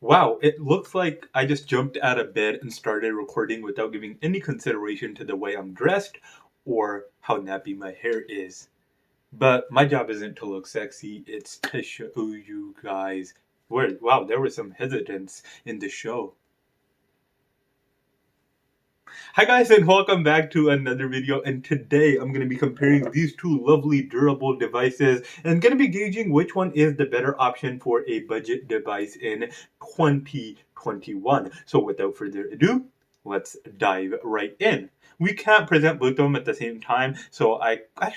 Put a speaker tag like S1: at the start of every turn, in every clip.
S1: Wow, it looks like I just jumped out of bed and started recording without giving any consideration to the way I'm dressed or how nappy my hair is. But my job isn't to look sexy, it's to show you guys. Wow, there was some hesitance in the show. Hi guys and welcome back to another video, and today I'm going to be comparing these two lovely durable devices and going to be gauging which one is the better option for a budget device in 2021. So without further ado, let's dive right in. We can't present both of them at the same time, so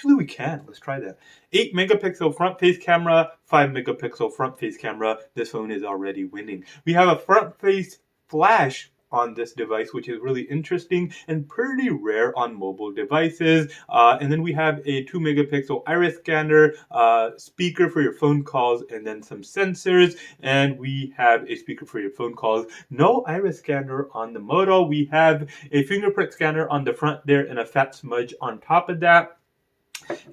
S1: we can. Let's try that. 8 megapixel front face camera, 5 megapixel front face camera. This phone is already winning. We have a front face flash on this device, which is really interesting and pretty rare on mobile devices. And then we have a 2 megapixel iris scanner, speaker for your phone calls, and then some sensors. And we have a speaker for your phone calls. No iris scanner on the Moto. We have a fingerprint scanner on the front there and a fat smudge on top of that.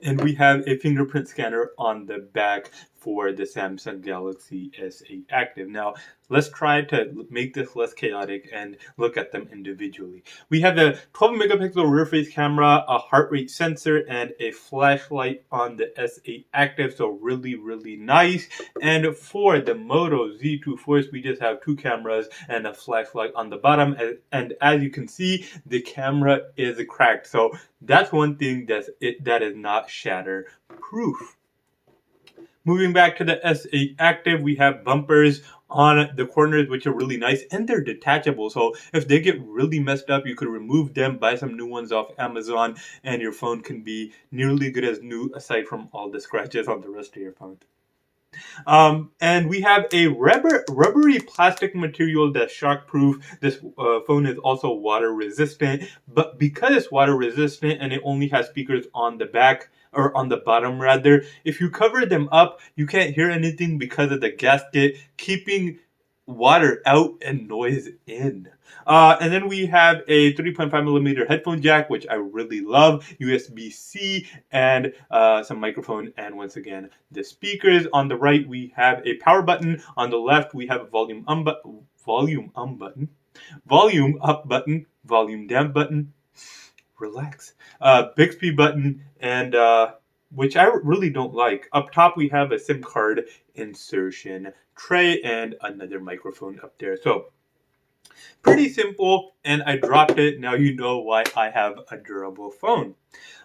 S1: And we have a fingerprint scanner on the back for the Samsung Galaxy S8 Active. Now, let's try to make this less chaotic and look at them individually. We have a 12 megapixel rear face camera, a heart rate sensor, and a flashlight on the S8 Active. So really, really nice. And for the Moto Z2 Force, we just have two cameras and a flashlight on the bottom. And as you can see, the camera is cracked. So that's one thing that is not shatter proof. Moving back to the S8 Active, we have bumpers on the corners, which are really nice, and they're detachable. So if they get really messed up, you could remove them, buy some new ones off Amazon, and your phone can be nearly good as new, aside from all the scratches on the rest of your phone. And we have a rubbery plastic material that's shockproof. This phone is also water resistant, but because it's water resistant and it only has speakers on the back, or on the bottom rather, if you cover them up, you can't hear anything because of the gasket keeping water out and noise in. And then we have a 3.5 millimeter headphone jack, which I really love, USB-C, and some microphone, and once again, the speakers. On the right, we have a power button. On the left, we have a volume up button, volume down button, relax, Bixby button, and which I really don't like. Up top, we have a SIM card insertion tray and another microphone up there. So pretty simple, and I dropped it. Now you know why I have a durable phone.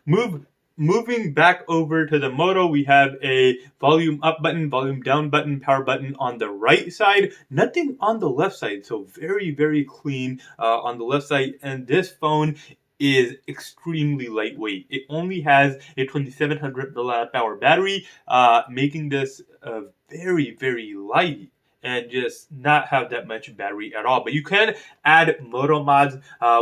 S1: Moving back over to the Moto, we have a volume up button, volume down button, power button on the right side. Nothing on the left side, so very, very clean on the left side. And this phone is extremely lightweight. It only has a 2700 milliamp hour battery, making this very, very light and just not have that much battery at all. But you can add Moto mods,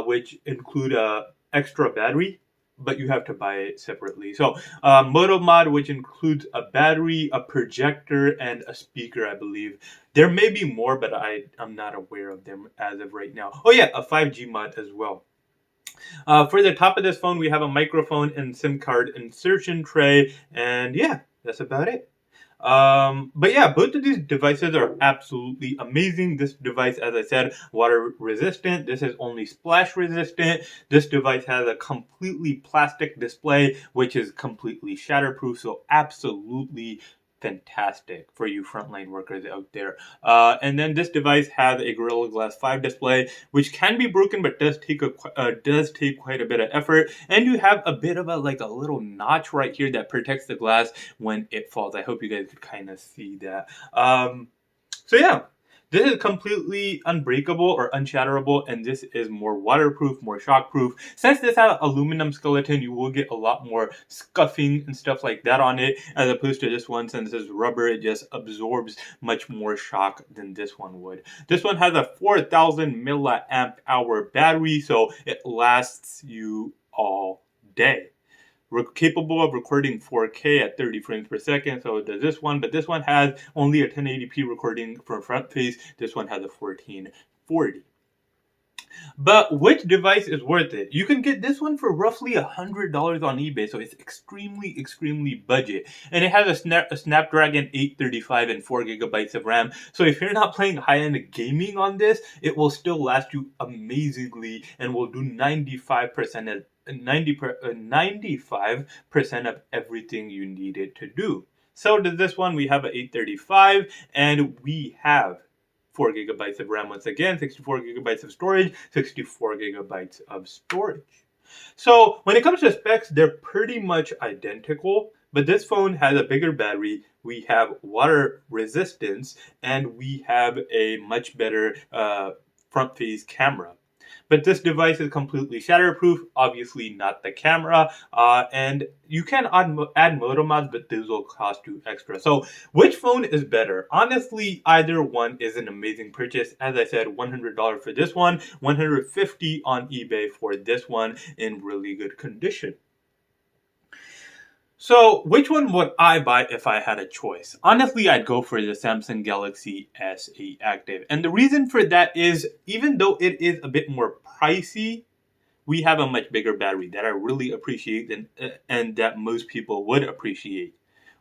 S1: which include a extra battery, but you have to buy it separately. So Moto mod, which includes a battery, a projector, and a speaker, I believe. There may be more, but I'm not aware of them as of right now. Oh yeah, a 5G mod as well. For the top of this phone, we have a microphone and SIM card insertion tray, and yeah, that's about it. But yeah, both of these devices are absolutely amazing. This device, as I said, water resistant. This is only splash resistant. This device has a completely plastic display, which is completely shatterproof. So absolutely fantastic for you frontline workers out there. And then this device has a Gorilla Glass 5 display, which can be broken, but does take quite a bit of effort. And you have a bit of a little notch right here that protects the glass when it falls. I hope you guys could kind of see that. So yeah. This is completely unbreakable or unshatterable, and this is more waterproof, more shockproof. Since this has an aluminum skeleton, you will get a lot more scuffing and stuff like that on it, as opposed to this one. Since this is rubber, it just absorbs much more shock than this one would. This one has a 4000 milliamp hour battery, so it lasts you all day. We're capable of recording 4K at 30 frames per second, so does this one, but this one has only a 1080p recording for front face. This one has a 1440. But which device is worth it? You can get this one for roughly $100 on eBay, so it's extremely budget. And it has a Snapdragon 835 and 4 gigabytes of RAM. So if you're not playing high-end gaming on this, it will still last you amazingly and will do 95% of 95% of everything you need it to do. So does this one. We have an 835 and we have 4 gigabytes of RAM once again, 64 gigabytes of storage, 64 gigabytes of storage. So when it comes to specs, they're pretty much identical, but this phone has a bigger battery, we have water resistance, and we have a much better front face camera. But this device is completely shatterproof, obviously not the camera, and you can add Moto mods, but those will cost you extra. So which phone is better? Honestly, either one is an amazing purchase. As I said, $100 for this one, $150 on eBay for this one in really good condition. So, which one would I buy if I had a choice? Honestly, I'd go for the Samsung Galaxy S8 Active. And the reason for that is, even though it is a bit more pricey, we have a much bigger battery that I really appreciate and that most people would appreciate.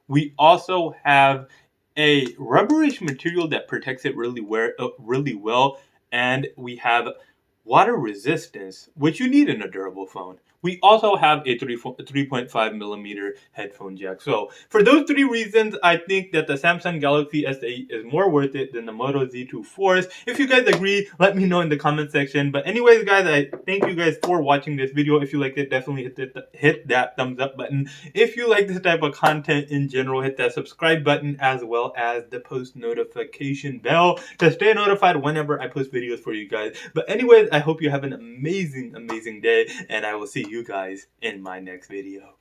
S1: We also have a rubberish material that protects it really well, and we have water resistance, which you need in a durable phone. We also have a 3.5 millimeter headphone jack. So for those three reasons, I think that the Samsung Galaxy S8 is more worth it than the Moto Z2 Force. If you guys agree, let me know in the comment section. But anyways, guys, I thank you guys for watching this video. If you liked it, definitely hit that thumbs up button. If you like this type of content in general, hit that subscribe button as well as the post notification bell to stay notified whenever I post videos for you guys. But anyways, I hope you have an amazing day, and I will see you guys in my next video.